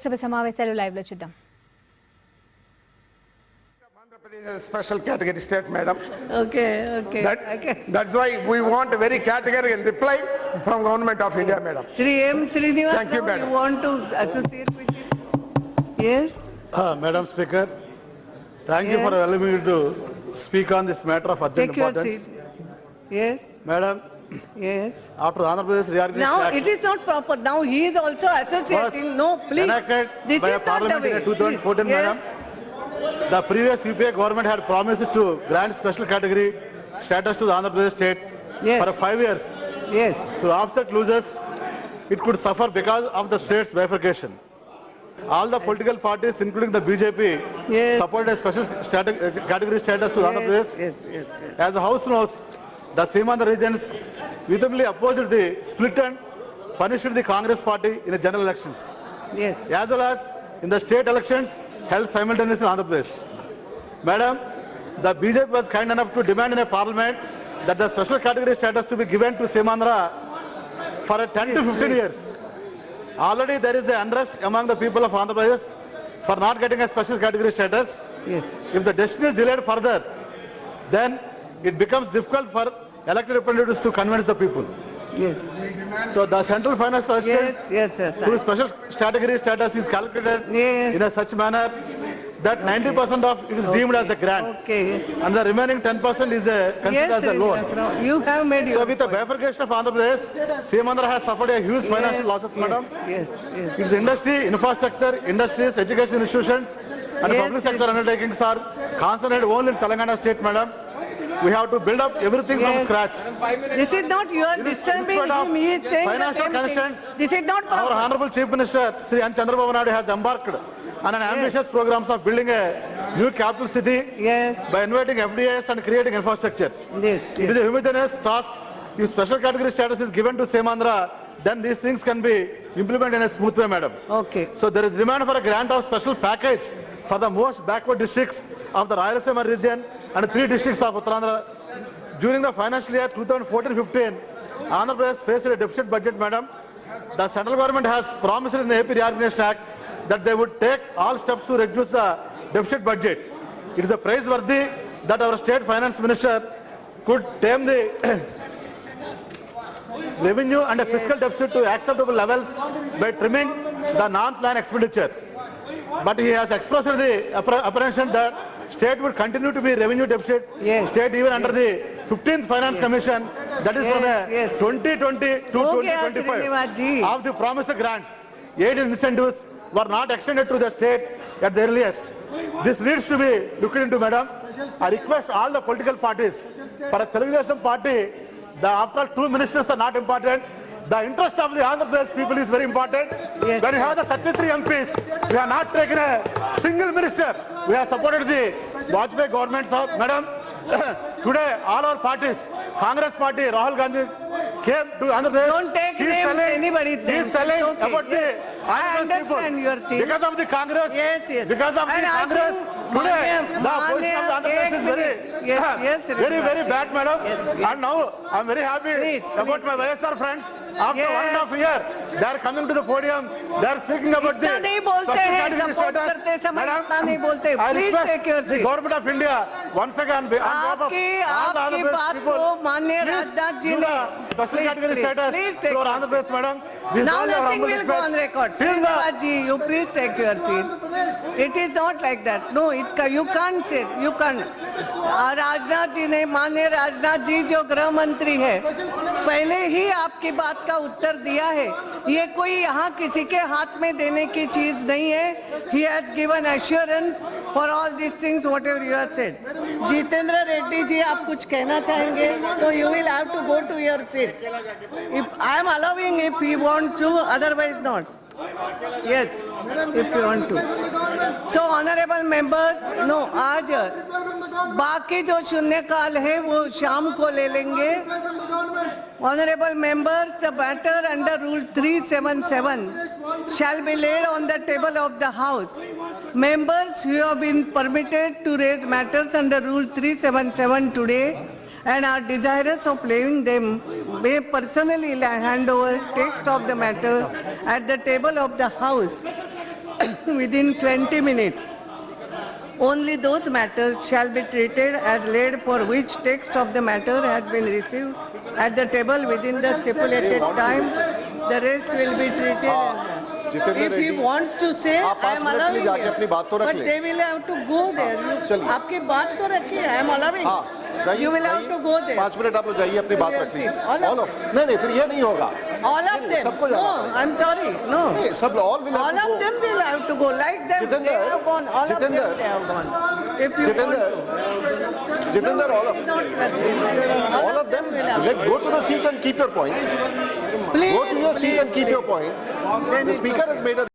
లోక్సభ సమావేశాలు లైవ్ లో చూద్దాం. Special category state, madam. Okay. That's why we want a very categorical reply from Government of India, madam. Shri M. Srinivas, Thank you, madam. You want to associate with him? Yes? Madam Speaker, thank you for allowing me to speak on this matter of urgent Take your importance. seat. Yes? Madam, Yes. after the Andhra Pradesh Reorganization Now Act it is not proper. Now he is also associating. was No, please. enacted This by is a not the parliament way. in 2014, Yes. madam, the previous UPA government had promised to grant special category status to the Andhra Pradesh state Yes. for 5 years. Yes. To offset losses, it could suffer because of the state's bifurcation. All the political parties, including the BJP, Yes. supported a special category status to Andhra Pradesh. Yes. As the House knows, the Seemandhra regions vehemently opposed the split and punished the Congress party in the general elections, Yes. as well as in the state elections held simultaneously in Andhra Pradesh. Madam, the BJP was kind enough to demand in a parliament that the special category status to be given to Seemandhra for 10 to 15 years. Already there is a unrest among the people of Andhra Pradesh for not getting a special category status. Yes. If the destiny is delayed further, then it becomes difficult for elected representatives to convince the people. Yes. So the central finance assistance Yes, sir. to special category status is calculated Yes. in a such manner that 90% of it is deemed as a grant, Okay. and the remaining 10% is considered as a loan. Srinivas, you have made your So with the bifurcation of Andhra Pradesh, Seemandhra has suffered a huge financial losses, madam. Yes. Its industry, infrastructure, industries, education institutions, and Yes, public sector undertakings are concentrated only in Telangana state, madam. We have to build up everything from Yes. scratch. This is not you are disturbing Instead of him. He is saying the financial same thing. constraints, This is not Our proper. Honorable Chief Minister, Sri N. Chandrababu Naidu, has embarked on an ambitious program of building a new capital city Yes. by inviting FDIs and creating infrastructure. Yes. It is a humiliating task. If special category status is given to Seemandhra, then these things can be implemented in a smooth way, madam. Okay. So there is demand for a grant of special package for the most backward districts of the Rayalaseema region and 3 districts of Uttarandhra. During the financial year 2014-15, Andhra Pradesh faced a deficit budget, madam. The central government has promised in the AP Reorganization Act that they would take all steps to reduce the deficit budget. It is a praiseworthy that our state finance minister could tame the revenue and a fiscal deficit to acceptable levels by trimming the non-plan expenditure. But he has expressed the apprehension that state would continue to be revenue deficit. Yes. State even under the 15th Finance Commission, that is from Yes. 2020 to Ho gaya, Srinivas ji. 2025. Of the promised grants, aid and incentives were not extended to the state at the earliest. This needs to be looked into, madam. I request all the political parties, for a Telugu Desam party, after all 2 ministers are not important. The interest of the Andhra Pradesh people is very important. Yes. When you have the 33 MPs, we have not taken a single minister. We have supported the Vajpayee government, sir. Madam, today all our parties, Congress party, Rahul Gandhi came to Andhra Pradesh. Don't take He is names, telling- anybody He names. is telling It's okay. about the Yes. I Andhra Pradesh understand people. your thing. Because of the Congress, Yes. because of the And I Congress, think today Manya- the position of the Andhra Pradesh is very, Yes, very, very bad, madam. Yes. And now I am very happy Please, about my YSR friends. After 1.5 years, they are coming to the podium. They are speaking about the इतना नहीं बोलते special हैं, category support status. करते समय Madam, इतना नहीं बोलते. I Please request take your the seat. government of India once again on behalf of आपकी all the Andhra आपकी Pradesh बात people, को माननीय please राजनाथ जी give ने the special category status please to take our your Andhra Pradesh, madam. This is Now only our nothing humble will go request. on record. Feel the- Srinivas ji, you please take your seat. It is not like that. No, you can't say. You can't. Rajnath ji ने, माननीय राजनाथ जी जो गृह मंत्री है, पहले ही आपकी बात का उत्तर दिया है. ये कोई यहाँ किसी के हाथ में देने की चीज नहीं है. He has given assurance for all these things whatever you have said. Jitendra Reddy ji, आप कुछ कहना चाहेंगे तो you will have to go to your seat. If I am allowing, if you want to, otherwise not. Yes, if you want to. So honorable members, no, आज बाकी जो शून्यकाल है वो शाम को ले लेंगे. Honorable members, the matter under Rule 377 shall be laid on the table of the House. Members who have been permitted to raise matters under Rule 377 today and are desirous of laying them may personally hand over text of the matter at the table of the House within 20 minutes. Only those matters shall be treated as laid for which text of the matter has been received at the table within the stipulated time. The rest will be treated as Jitendra if he Reddy, wants to say, आप I 5 am minute के लिए allowing जाके it. अपनी बात तो रख But लें। they will have to go there. चलिए। आपकी बात तो रखिए, I am allowing. हाँ, जाइए, You will have जाइए। to go there. 5 मिनट आप लोग जाइए अपनी बात रख लीजिए। All All of, नहीं फिर ये नहीं होगा। All of them. सबको No, जाना I am sorry. No. नहीं, सब all will have All to of go. them will have to go. Like them, they Jitendra, have gone. All of them, Jitendra, they have gone. If you Jitendra, want to. Jitendra, all of, Not certain. all of them, will have let go to the seat and keep your point. Please, Go to your seat and keep please. your point. The speaker has made a